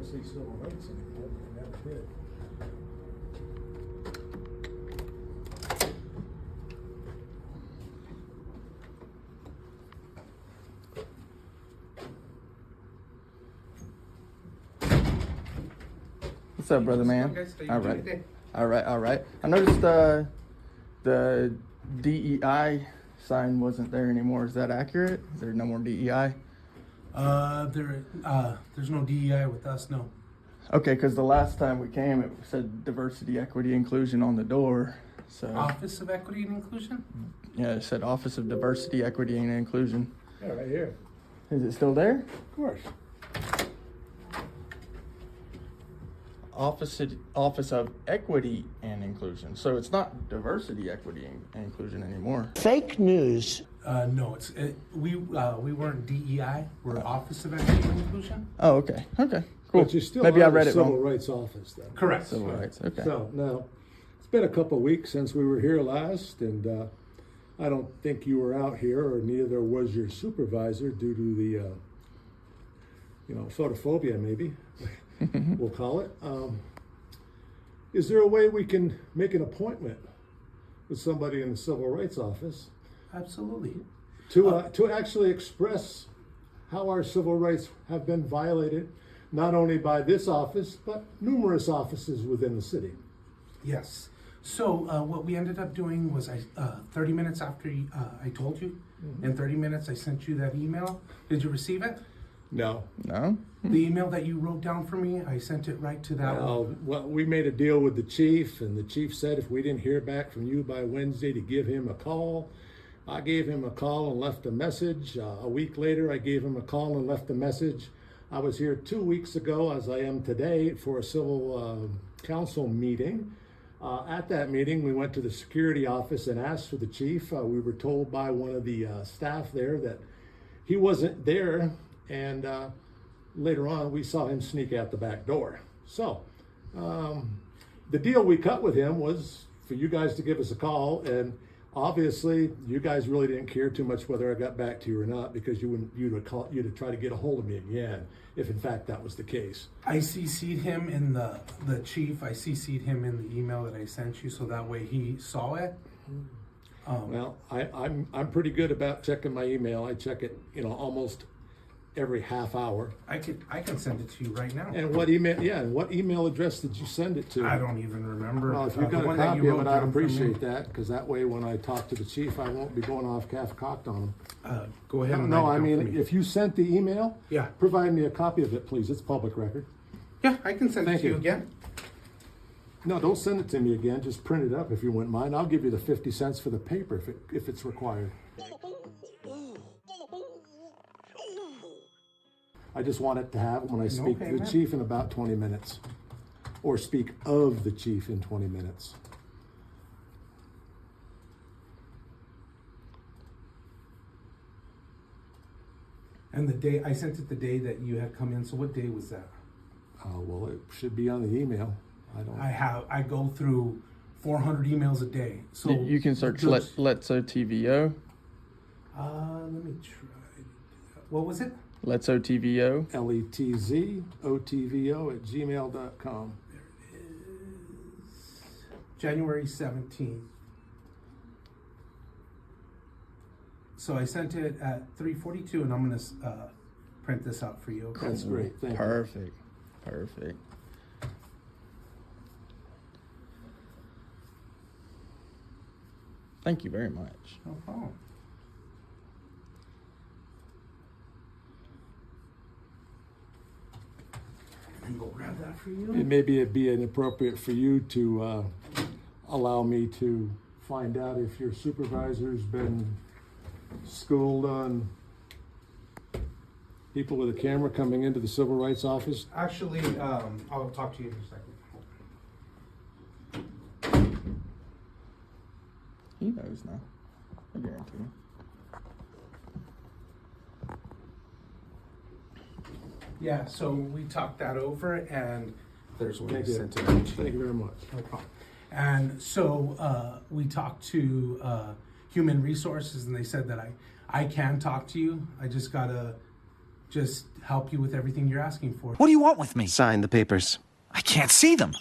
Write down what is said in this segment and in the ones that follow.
say civil rights anymore, but I never did. What's up, brother man? All right. I noticed the DEI sign wasn't there anymore. Is that accurate? Is there no more DEI? There's no DEI with us, no. Okay, because the last time we came, it said diversity, equity, inclusion on the door. So Office of Equity and Inclusion? yeah, it said Office of Diversity, Equity, and Inclusion. Yeah, right here. Is it still there? Of course. Office of Equity and Inclusion. So it's not diversity, equity, and inclusion anymore. Fake news. No, we weren't DEI. We're Office of Equity and Inclusion. Oh, okay. Okay, cool. But you still Maybe are I read the it Civil wrong. Rights Office, then. Correct. Civil rights. Okay. So now, it's been a couple of weeks since we were here last, and I don't think you were out here, or neither was your supervisor, due to the, photophobia, maybe we'll call it. Is there a way we can make an appointment with somebody in the Civil Rights Office Absolutely. to actually express how our civil rights have been violated, not only by this office, but numerous offices within the city? Yes. So what we ended up doing was 30 minutes after I told you, in 30 minutes I sent you that email. Did you receive it? No. No? The email that you wrote down for me, I sent it right to that one. Well, we made a deal with the chief, and the chief said if we didn't hear back from you by Wednesday to give him a call. I gave him a call and left a message. A week later, I gave him a call and left a message. I was here 2 weeks ago, as I am today, for a civil council meeting. At that meeting, we went to the security office and asked for the chief. We were told by one of the staff there that he wasn't there, and later on, we saw him sneak out the back door. So, the deal we cut with him was for you guys to give us a call, and obviously, you guys really didn't care too much whether I got back to you or not, because you'd have tried to get a hold of me again, if in fact that was the case. I CC'd him in the chief. I CC'd him in the email that I sent you, so that way he saw it. Well, I'm pretty good about checking my email. I check it, almost every half hour. I can send it to you right now. And what email? Yeah, and what email address did you send it to? I don't even remember. Well, if you've got The a one that copy you of wrote it, I'd down for me. appreciate that, because that way when I talk to the chief, I won't be going off half-cocked on him. Go ahead. And No, write it I down mean, for me. if you sent the email, Yeah. provide me a copy of it, please. It's public record. Yeah, I can send Thank it to you you. again. No, don't send it to me again. Just print it up if you wouldn't mind. I'll give you the 50 cents for the paper if it's required. I just want it to have when I speak to the payment. chief in about 20 minutes, or speak of the chief in 20 minutes. And the day I sent it, the day that you had come in. So what day was that? Well, it should be on the email. I go through 400 emails a day. So You can search just- Let's OTVO. Let me try. What was it? Let's OTVO. LETZOTVO@gmail.com. January 17th. So I sent it at 3:42, and I'm gonna print this out for you. Okay. That's great. Thank you. Perfect. Thank you very much. No problem. And go grab that for you. Maybe it'd be inappropriate for you to allow me to find out if your supervisor's been schooled on people with a camera coming into the Civil Rights Office. Actually, I'll talk to you in a second. He knows now. I guarantee you. Yeah, so we talked that over, and there's one I Thank you. sent it out to Thank you very much. No problem. And so we talked to Human Resources, and they said that I can talk to you. I just gotta just help you with everything you're asking for. What do you want with me? Sign the papers. I can't see them.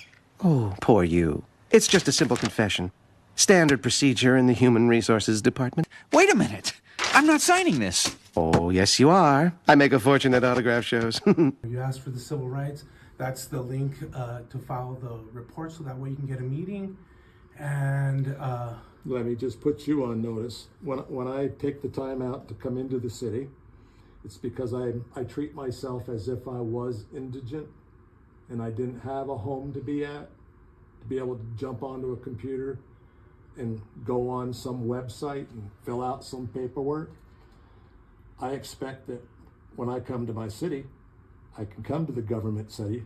Oh, poor you. It's just a simple confession. Standard procedure in the Human Resources Department. Wait a minute. I'm not signing this. Oh, yes, you are. I make a fortune at autograph shows. You ask for the civil rights, that's the link to file the report, so that way you can get a meeting. And Let me just put you on notice. When I take the time out to come into the city, it's because I treat myself as if I was indigent and I didn't have a home to be at, to be able to jump onto a computer and go on some website and fill out some paperwork. I expect that when I come to my city, I can come to the government city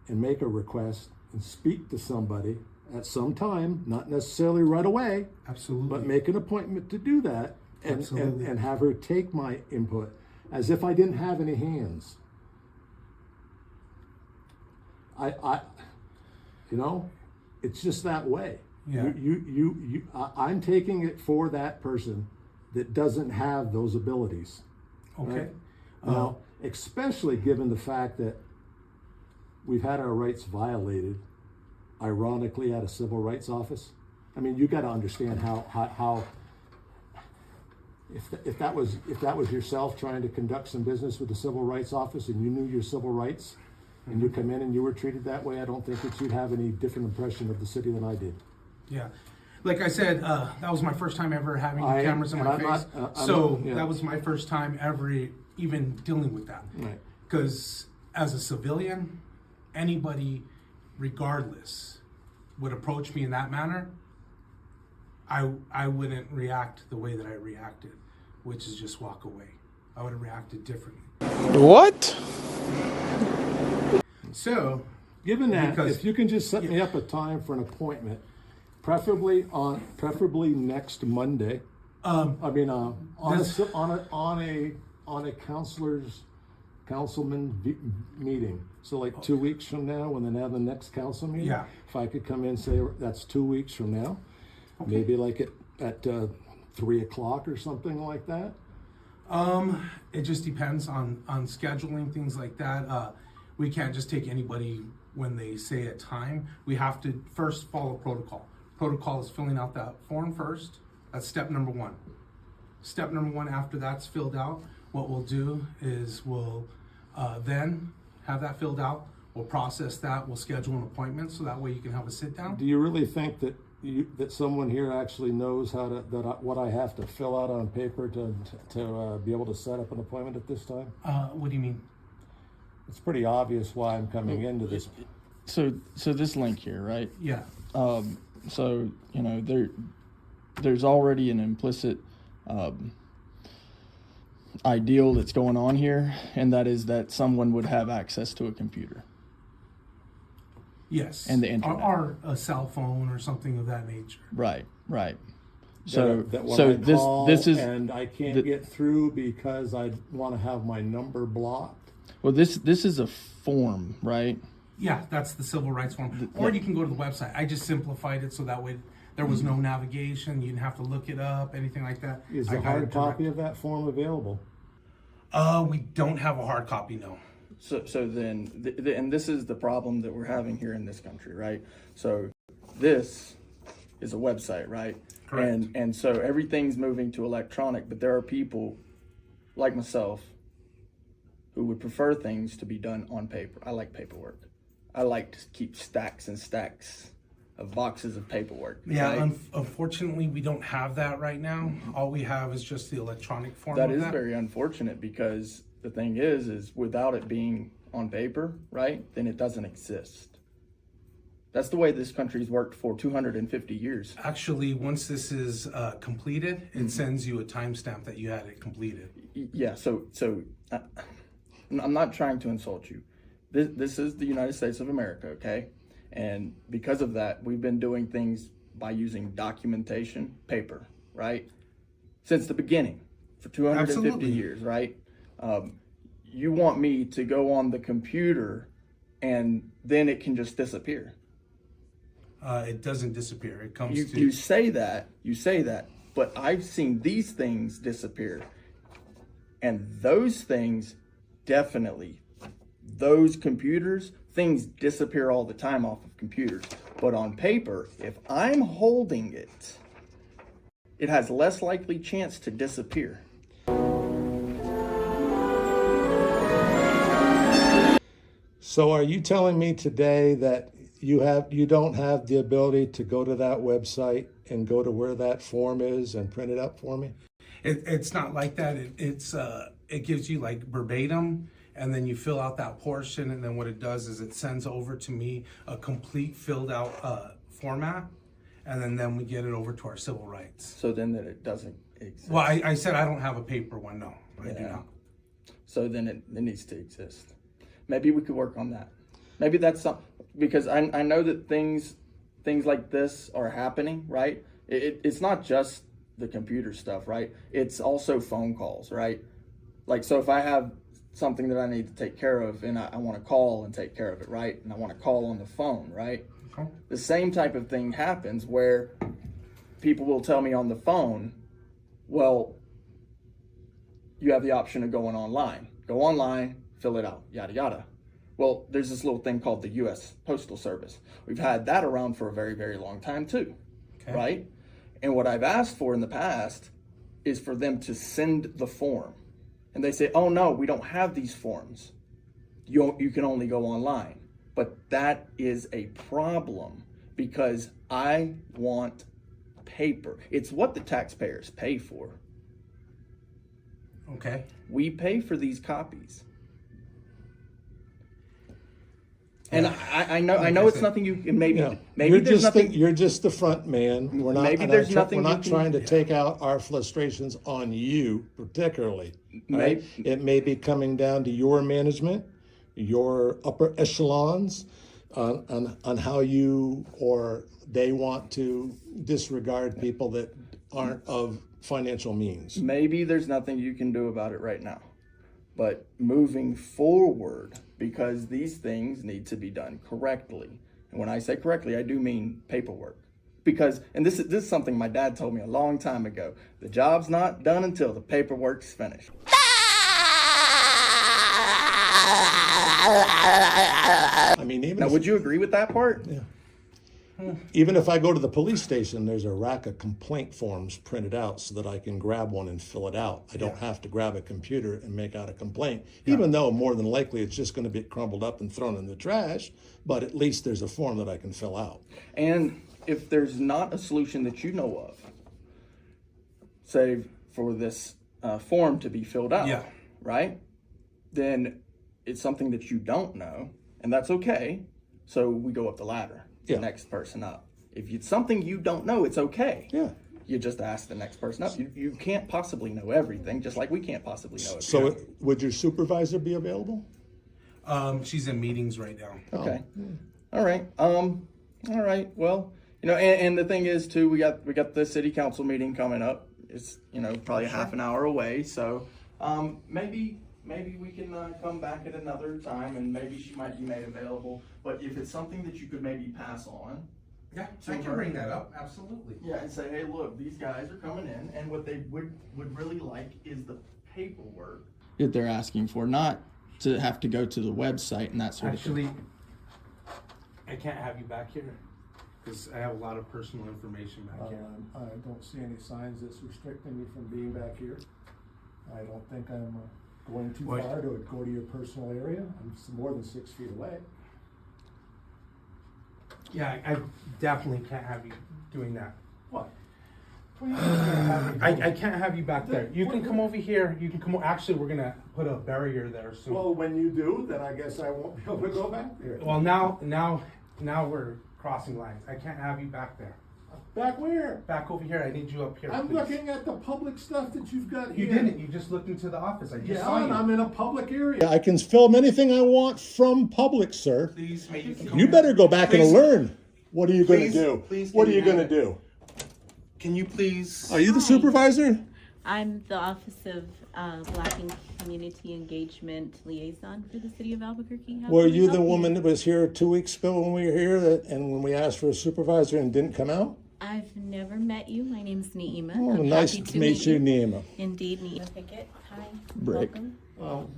and make a request and speak to somebody at some time, not necessarily right away. Absolutely. But make an appointment to do that and have her take my input as if I didn't have any hands. It's just that way. Yeah. I'm taking it for that person that doesn't have those abilities. Okay. Right? Now, especially given the fact that we've had our rights violated, ironically, at a civil rights office. I mean, you got to understand how if that was yourself trying to conduct some business with the civil rights office and you knew your civil rights and you come in and you were treated that way, I don't think that you'd have any different impression of the city than I did. Yeah. Like I said, that was my first time ever having cameras in my face. That was my first time ever even dealing with that. Right. Because as a civilian, anybody, regardless, would approach me in that manner, I wouldn't react the way that I reacted, which is just walk away. I would have reacted differently. What? So, given that, if you can just set me up a time for an appointment, preferably next Monday. On a councilman meeting. So like 2 weeks from now, when they have the next council meeting. Yeah. If I could come in and say that's 2 weeks from now, maybe like at 3 o'clock or something like that. It just depends on scheduling, things like that. We can't just take anybody when they say a time. We have to first follow protocol. Protocol is filling out that form first. That's step number one. Step number one, after that's filled out, what we'll do is we'll then have that filled out. We'll process that. We'll schedule an appointment so that way you can have a sit down. Do you really think that someone here actually knows what I have to fill out on paper to be able to set up an appointment at this time? What do you mean? It's pretty obvious why I'm coming into this. So this link here, right? Yeah. So there's already an implicit ideal that's going on here, and that is that someone would have access to a computer. Yes. And the internet. Or a cell phone or something of that nature. Right. So this is, and I can't get through because I want to have my number blocked. Well, this is a form, right? Yeah, that's the civil rights form. Or you can go to the website. I just simplified it so that way there was no navigation. You didn't have to look it up, anything like that. Is a hard copy of that form available? We don't have a hard copy, no. So then, and this is the problem that we're having here in this country, right? So this is a website, right? Correct. And so everything's moving to electronic, but there are people like myself who would prefer things to be done on paper. I like paperwork. I like to keep stacks and stacks of boxes of paperwork. Yeah, right? Unfortunately, we don't have that right now. All we have is just the electronic form That of is that. very unfortunate, because the thing is without it being on paper, right, then it doesn't exist. That's the way this country's worked for 250 years. Actually, once this is completed, it sends you a timestamp that you had it completed. Yeah, so I'm not trying to insult you. This is the United States of America, okay? And because of that, we've been doing things by using documentation, paper, right? Since the beginning, for 250 Absolutely. years, right? You want me to go on the computer and then it can just disappear. It doesn't disappear. It comes to... You say that, but I've seen these things disappear. And those things definitely, those computers, things disappear all the time off of computers. But on paper, if I'm holding it, it has less likely chance to disappear. So are you telling me today that you don't have the ability to go to that website and go to where that form is and print it up for me? It's not like that. It gives you like verbatim, and then you fill out that portion, and then what it does is it sends over to me a complete filled out format, and then we get it over to our civil rights. So then that it doesn't exist. Well, I said I don't have a paper one. No, I do Yeah. not. So then it needs to exist. Maybe we could work on that. Maybe that's something, because I know that things like this are happening, right? It's not just the computer stuff, right? It's also phone calls, right? Like, so if I have something that I need to take care of and I want to call and take care of it, right? And I want to call on the phone, right? Okay. The same type of thing happens where people will tell me on the phone, well, you have the option of going online. Go online, fill it out, yada, yada. Well, there's this little thing called the U.S. Postal Service. We've had that around for a very, very long time too, Okay. right? And what I've asked for in the past is for them to send the form. And they say, oh no, we don't have these forms. You can only go online. But that is a problem because I want paper. It's what the taxpayers pay for. Okay. We pay for these copies. And I know it's nothing you can maybe Yeah. maybe there's nothing. You're just the front man. We're not. Maybe and there's I'm nothing We're you not can- trying to take out our frustrations on you particularly. Right? It may be coming down to your management, your upper echelons, on how you or they want to disregard people that aren't of financial means. Maybe there's nothing you can do about it right now. But moving forward, because these things need to be done correctly. And when I say correctly, I do mean paperwork. Because, and this is something my dad told me a long time ago, the job's not done until the paperwork's finished. I mean, even Now, if, would you agree with that part? even if I go to the police station, there's a rack of complaint forms printed out so that I can grab one and fill it out. I don't have to grab a computer and make out a complaint, even though more than likely it's just going to be crumbled up and thrown in the trash, but at least there's a form that I can fill out. And if there's not a solution that you know of, say for this form to be filled out, Yeah. right? Then it's something that you don't know, and that's okay. So we go up the ladder, Yeah. the next person up. If it's something you don't know, it's okay. Yeah. You just ask the next person up. You can't possibly know everything, just like we can't possibly know everything. So would your supervisor be available? She's in meetings right now. Okay. All right. All right. Well, and the thing is too, we got the city council meeting coming up. It's probably a half an hour away. So maybe we can come back at another time, and maybe she might be made available. But if it's something that you could maybe pass on, Yeah, I can bring that up. Absolutely. yeah, and say, hey, look, these guys are coming in, and what they would really like is the paperwork that they're asking for, not to have to go to the website and that sort of thing. Actually, I can't have you back here because I have a lot of personal information back here. I don't see any signs that's restricting me from being back here. I don't think I'm going too What? far to go to your personal area. I'm more than 6 feet away. Yeah, I definitely can't have you doing that. What? I can't have you back there. You can come over here. You can come. Actually, we're gonna put a barrier there soon. Well, when you do, then I guess I won't be able to go back there. Well, now we're crossing lines. I can't have you back there. Back where? Back over here. I need you up here. I'm please. looking at the public stuff that you've got here. You didn't. You just looked into the office. I just saw Yeah, and you. I'm in a public area. I can film anything I want from public, sir. Please, maybe you can come You here. better go back and Please. learn. What are you going to Please, do? please, What are can you you going to do? Can you please? Are you the supervisor? I'm the Office of Black and Community Engagement Liaison for the City of Albuquerque. How Were can we you the help woman that was here 2 weeks ago when we were here and when we asked for a supervisor and didn't come out? I've never met you. My name's Neema. Oh, I'm nice happy to meet you, Neema. Indeed, Neema Pickett. Hi. Brick. Welcome. Well,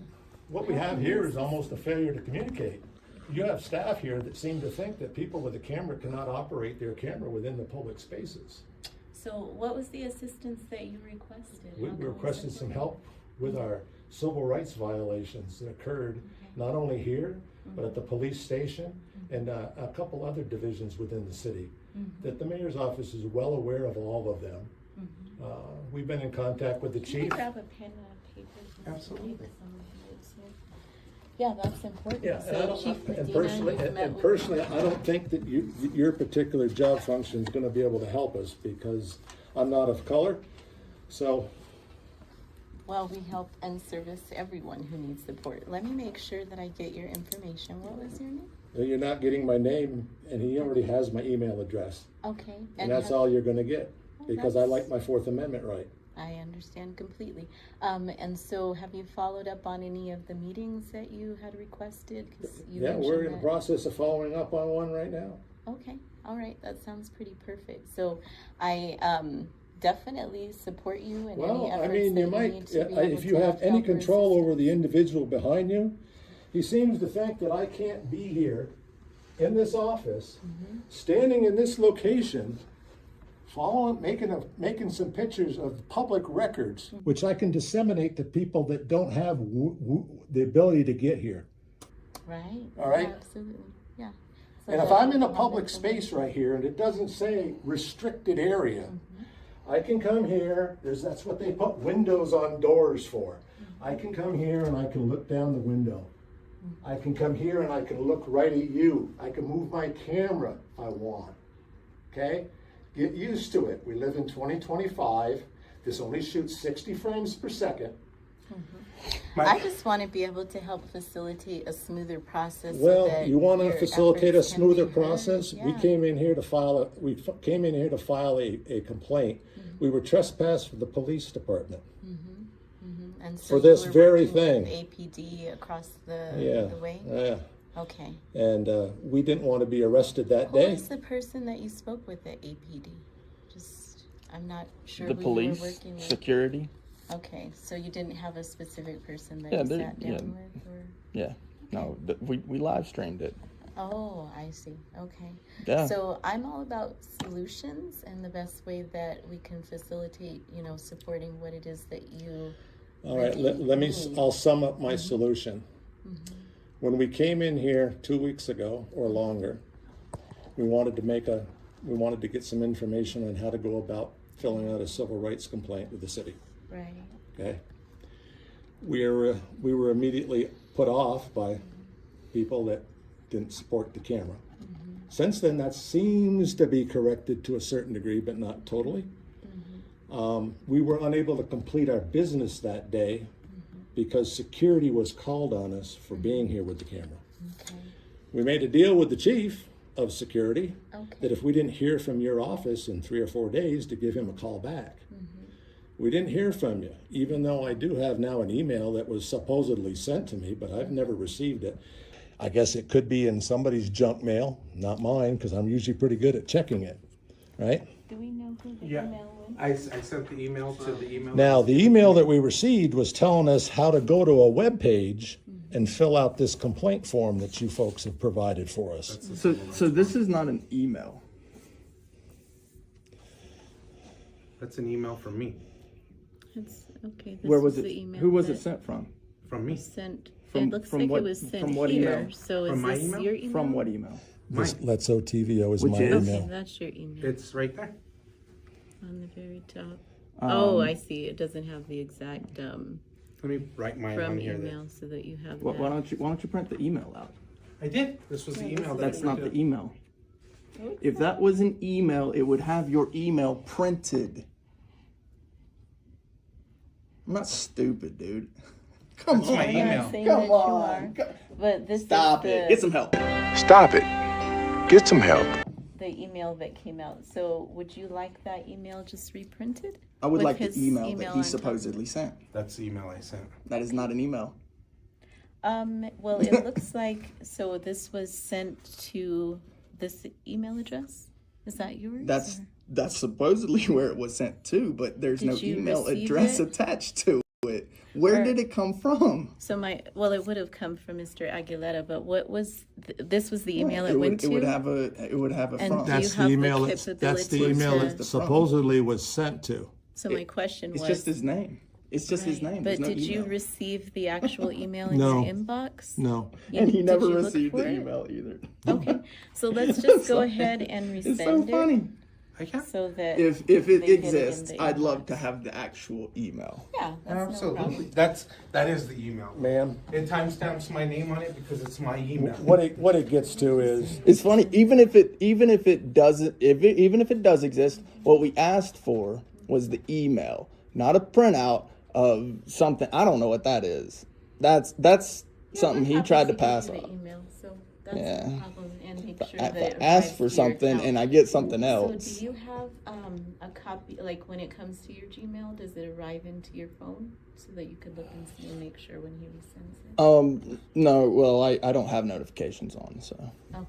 what we have here is almost a failure to communicate. You have staff here that seem to think that people with a camera cannot operate their camera within the public spaces. So what was the assistance that you requested? We How can requested some support? help with our civil rights violations that occurred not only here, but at the police station and a couple other divisions within the city. That the mayor's office is well aware of all of them. We've been in contact with the Can I chief. grab a pen and a paper? Absolutely. Yeah, that's important. Yeah, and I So don't, Chief and Medina, personally, you've met and with- personally, I don't think that your particular job function is gonna be able to help us because I'm not of color. So, Well, we help and service everyone who needs support. Let me make sure that I get your information. What was your name? you're not getting my name and he already has my email address. Okay. And that's all you're gonna get because I like my Fourth Amendment right. I understand completely. And so have you followed up on any of the meetings that you had requested? 'Cause you Yeah, we're in the mentioned that- process of following up on one right now. Okay, all right, that sounds pretty perfect. So I definitely support you in any Well, I efforts mean, that you you might, need to be able if you to have any help or control assist. over the individual behind you, he seems to think that I can't be here in this office, standing in this location, making some pictures of public records, which I can disseminate to people that don't have the ability to get here. Right. All right. Absolutely, yeah. So And if that I'm you in a can have public information. space right here and it doesn't say restricted area, I can come here, that's what they put windows on doors for. I can come here and I can look down the window. I can come here and I can look right at you. I can move my camera if I want. Okay? Get used to it. We live in 2025. This only shoots 60 frames per second. I just want to be able to help facilitate a smoother process. so Well, that you want to your facilitate a efforts can smoother be heard. process? We Yeah. came in here to file a complaint. We were trespassed with the police department. And so for you this were very working with thing. APD across the Yeah, way? yeah. Okay. And we didn't want to be arrested that Who day. was the person that you spoke with at APD? Just, I'm not sure The who police, you were working with. security. Okay, so you didn't have a specific person that Yeah, you there- sat down yeah. with, or? Yeah. No, we live streamed it. Oh, I see. Okay. Yeah. So I'm all about solutions and the best way that we can facilitate, supporting what it is that you. All right, really let me, need. I'll sum up my solution. When we came in here 2 weeks ago or longer, we wanted to get some information on how to go about filling out a civil rights complaint with the city. Right. Okay. We were immediately put off by people that didn't support the camera. Since then, that seems to be corrected to a certain degree, but not totally. We were unable to complete our business that day because security was called on us for being here with the camera. Okay. We made a deal with the chief of security Okay. that if we didn't hear from your office in 3 or 4 days, to give him a call back. We didn't hear from you, even though I do have now an email that was supposedly sent to me, but I've never received it. I guess it could be in somebody's junk mail, not mine, because I'm usually pretty good at checking it, right? Do we know who the Yeah, email went? I sent the email to the email. Now, the email that we received was telling us how to go to a web page and fill out this complaint form that you folks have provided for us. So this is not an email. That's an email from me. It's, okay, this Where was the it? email Who was that it sent from? From me. Sent, From- it looks from like what- it was sent from what here, email? so is From my this email? your email? From what email? This Let's OTVO is Which my is? Okay, email. that's your email, It's right there. on the very top. Um, Oh, I see, it doesn't have the exact, Let me write mine from on here. email, so that you have Why that. don't you print the email out? I did. This was the email. That's not the email. Oh, If that was an email, it would have your email printed. I'm not stupid, dude. Come That's on. my I'm email. not saying Come that you on. are, but this Stop is it. Get some help. Stop it. Get some help. the email that came out. So would you like that email just reprinted? I would With like his the email that email he on top? supposedly sent. That's the email I sent. That is not an email. Well, it looks like, so this was sent to this email address? Is that yours? That's or- that's supposedly where it was sent to, but there's Did no you email receive address it? attached to it. Where Or- did it come from? So it would have come from Mr. Aguilera, but what was, this was the email it went to? It would have a And from. do you That's have the the email. That's the capability email to- it supposedly was sent to. So my question was. It's just his name. It's just his name. But There's no did you email. receive the actual email in No. your inbox? No. And he Did never you look received for the it? email either. Okay, so let's just go ahead and resend It's so funny. I can't. so that. If they it get in exists, the I'd love inbox. to have the actual email. Yeah, that's no Absolutely. problem. That is the email. Ma'am, It timestamps my name on it because it's my email. what it gets to is, It's funny, even if it does exist, what we asked for was the email, not a printout of something. I don't know what that is. That's something he tried to pass The on. email, so that's Yeah. no problem, and make sure I that it ask arrives for to your something account. and I get something else. So do you have a copy, like when it comes to your Gmail, does it arrive into your phone so that you could look and see and make sure when he resends it? No, well, I don't have notifications on, so Okay.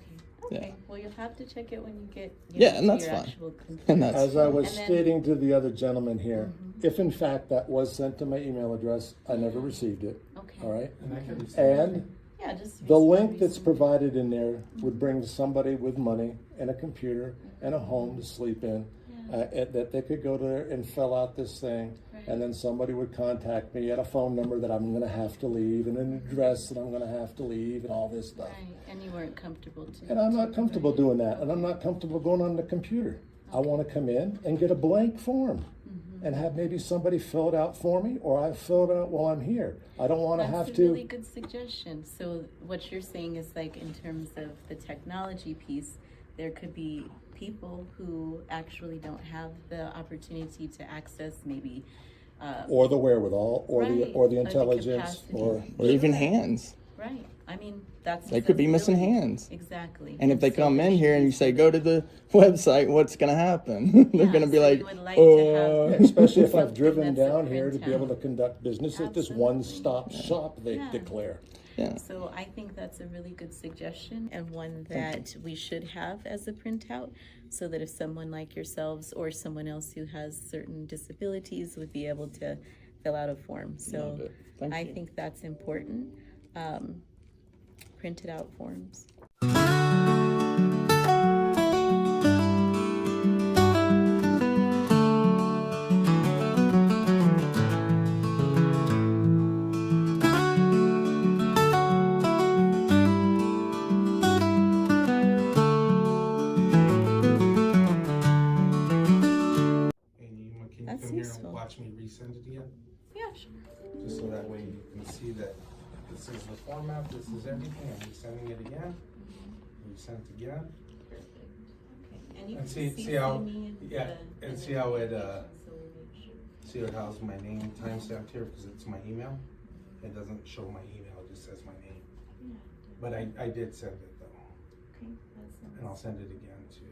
Yeah. Well, you'll have to check it when you get Yeah, and to that's your fine. actual computer. and that's as I was And then- stating to the other gentleman here, if in fact that was sent to my email address, I never received it. Okay. All right. And I can resend And Yeah, just the resend- link that's resend. provided in there would bring somebody with money and a computer and a home to sleep in, that they could go there and fill out this thing, and then somebody would contact me at a phone number that I'm going to have to leave, and an address that I'm going to have to leave, and all this stuff. Right, and you weren't comfortable to. And I'm not comfortable doing that, and I'm not comfortable going on the computer. I want to come in and get a blank form and have maybe somebody fill it out for me, or I fill it out while I'm here. I don't want to have That's a really to. good suggestion. So what you're saying is like in terms of the technology piece, there could be people who actually don't have the opportunity to access maybe. Or the wherewithal, or Right, the or the intelligence, capacity. or even hands. Right. I mean, that's. They could be missing accessibility. hands. Exactly. And if they so come there in should here and be you say, some- go to the website, what's going to happen? They're Yeah, going to be so like, you would like to have- especially if I've Something driven that's a down here to be able to printout. conduct business at this Absolutely. one-stop shop they Yeah. declare. yeah. So I think that's a really good suggestion and one that we should have as a printout so that if someone like yourselves or someone else who has certain disabilities would be able to fill out a form. So Love it. Thank I you. think that's important. Printed out forms. Hey, Neema, can you That's come here useful. and watch me resend it again? Yeah, sure. Just so that way you can see that this is the format, this is everything, I'm resending it again. Resend again. Perfect. Okay. And you And can see how- me in yeah, the- and in see the how it, notification, so we'll make sure. See how it has my name timestamped here because it's my email? It doesn't show my email, it just says my name. Yeah. But I did send it though, Okay, that's nice. and I'll send it again too.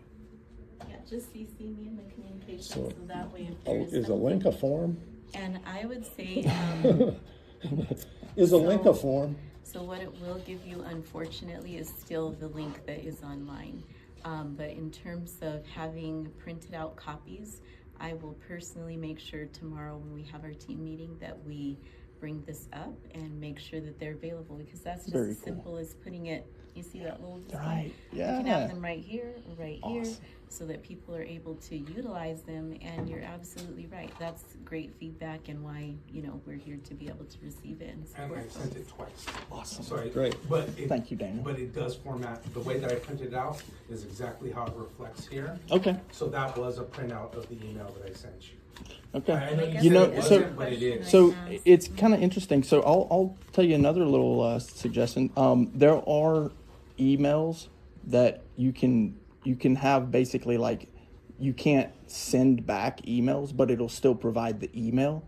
Yeah, just CC me in the communication, So, so that way if Oh, there's is a link a something- form? And I would say, Is a link a So- form? so what it will give you unfortunately is still the link that is online. But in terms of having printed out copies, I will personally make sure tomorrow when we have our team meeting that we bring this up and make sure that they're available because that's just Very as cool. simple as putting it, you see that little display? Right, You can yeah. have them right here or right here Awesome. so that people are able to utilize them and you're absolutely right. That's great feedback and why, we're here to be able to receive it and And support I sent folks. it twice. Awesome. So Great. But it, Thank you, Dana. But it does format, the way that I printed it out is exactly how it reflects here. Okay. So that was a printout of the email that I sent you. Okay. I know guess You said know, it so wasn't, but it is. So it's kind of interesting. So I'll tell you another little suggestion. There are emails that you can have basically like you can't send back emails, but it'll still provide the email.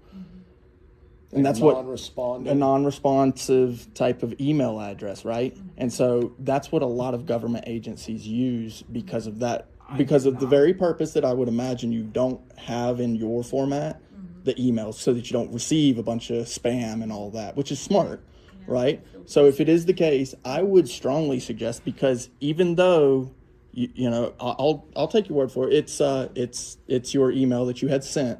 And that's what Non-responding. a non-responsive type of email address, right? And so that's what a lot of government agencies use because of that, because of the very purpose that I would imagine you don't have in your format, the emails, so that you don't receive a bunch of spam and all that, which is smart, right? So if it is the case, I would strongly suggest, because even though I'll take your word for it, it's your email that you had sent.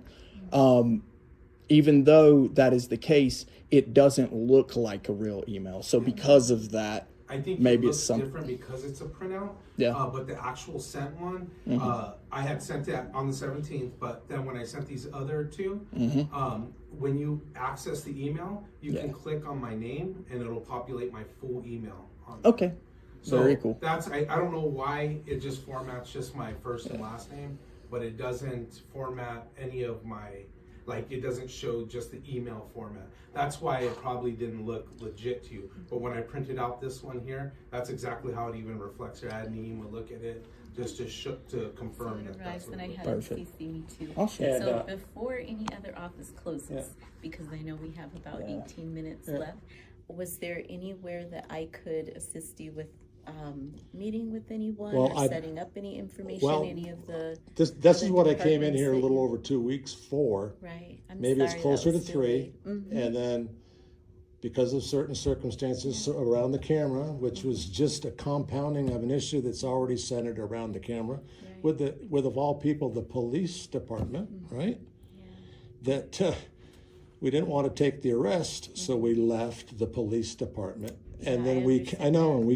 Even though that is the case, it doesn't look like a real email. So because of that, I think maybe it it's looks some. different because it's a printout. Yeah. But the actual sent one, I had sent that on the 17th, but then when I sent these other two, when you access the email, you can click on my name and it'll populate my full email on there. Okay. So Very cool. That's I don't know why it just formats just my first and last name, but it doesn't format any of my, like it doesn't show just the email format. That's why it probably didn't look legit to you. But when I printed out this one here, that's exactly how it even reflects here. I had Neema look at it just to confirm that that's what And I it looked had like. it CC me too. Awesome. And, So before any other office closes, because I know we have about 18 minutes left, was there anywhere that I could assist you with meeting with anyone or setting up any information, any of the This is what I came in departments here a that little you- over 2 weeks for. Right. I'm Maybe it's sorry that closer to was 3, delayed. and then because of certain circumstances around the camera, which was just a compounding of an issue that's already centered around the camera, with of all people, the police department, right? That we didn't want to take the arrest, so we left the police department. And then we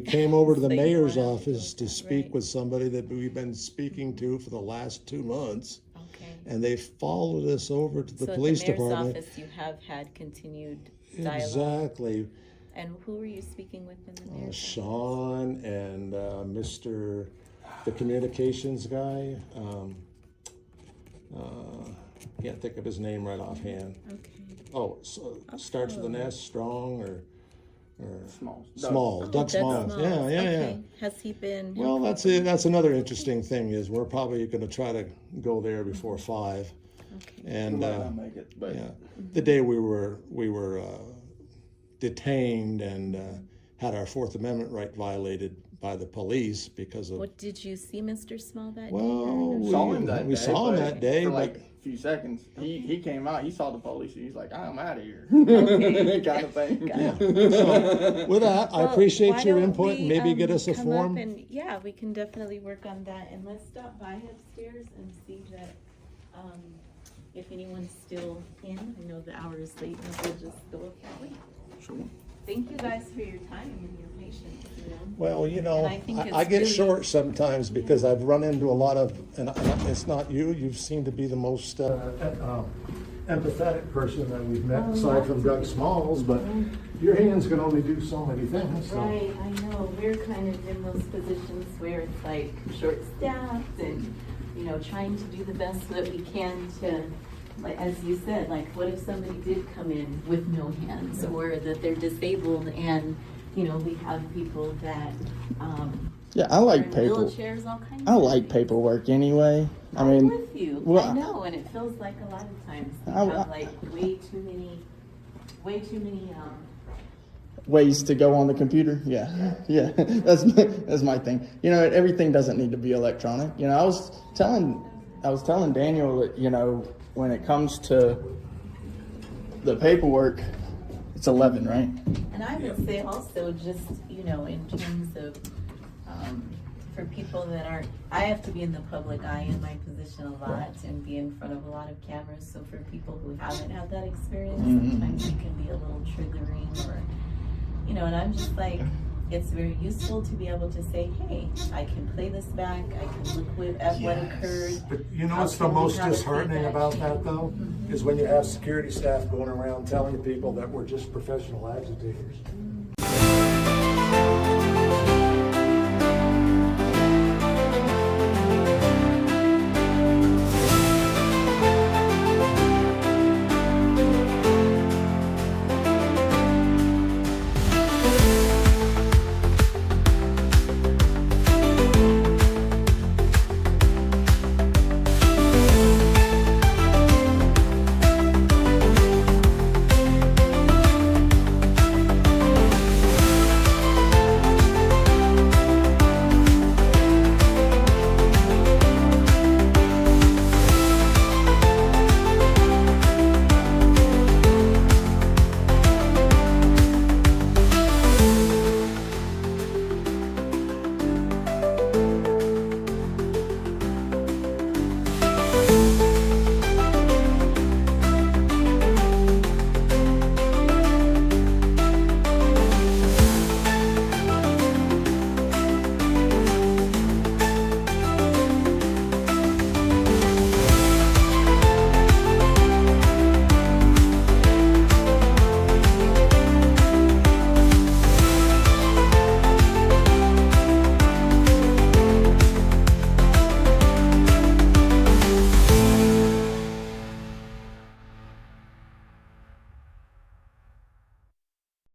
came over to the It's like, mayor's wow. office to speak Right. with somebody that we've been speaking to for the last 2 months. Okay. And they followed us over to the So police at the mayor's department. office, you have had continued dialogue. Exactly. And who were you speaking with in the mayor's office? Sean and the communications guy. Can't think of his name right offhand. Okay. Oh, so starts with an S, Strong or Small. Small. Doug Doug Smalls. Smalls. Yeah. Okay. Has he been? Well, that's it. That's another interesting thing is we're probably going to try to go there before 5. Okay. And Might not make it, but the day we were detained and had our Fourth Amendment right violated by the police because of. What did you see, Mr. Small, that Well, day? we saw him that we day. saw him but that day, for but like a few seconds. He came out. He saw the police. And he's like, "I'm out of here," kind of thing. yeah. So with that, I Well, appreciate why your don't input we, and maybe get us a come form. up and, yeah, we can definitely work on that. And let's stop by upstairs and see that if anyone's still in. I know the hour is late, and we'll just go up that way. Sure. Thank you guys for your time and your patience. You know? Well, you know, And I think I it's get really- short sometimes because I've run into a lot of, and it's not you, you seem to be the most empathetic person that we've met, aside from Doug Smalls, but your hands can only do so many things. So. Right, I know. We're kind of in those positions where it's like short-staffed and, you know, trying to do the best that we can to, like, as you said, like, what if somebody did come in with no hands or that they're disabled and, you know, we have people that, Yeah, I are like in paper. wheelchairs, all kinds I of like things. paperwork anyway. I I'm mean, with you. well, I know, and it feels like a lot of times we I- have like way too many, ways to go on the computer. Yeah, yeah. That's my thing. You know, everything doesn't need to be electronic. You know, I was telling Daniel that, you know, when it comes to the paperwork, it's 11, right? And I would say also just, you know, in terms of, for people that aren't, I have to be in the public eye in my position a lot and be in front of a lot of cameras. So for people who haven't had that experience, sometimes it can be a little triggering or, you know, and I'm just like, it's very useful to be able to say, hey, I can play this back, I can look at what occurred. But you know How what's the can we most have a disheartening feedback about sheet? that though? Is when you have security staff going around telling people that we're just professional agitators.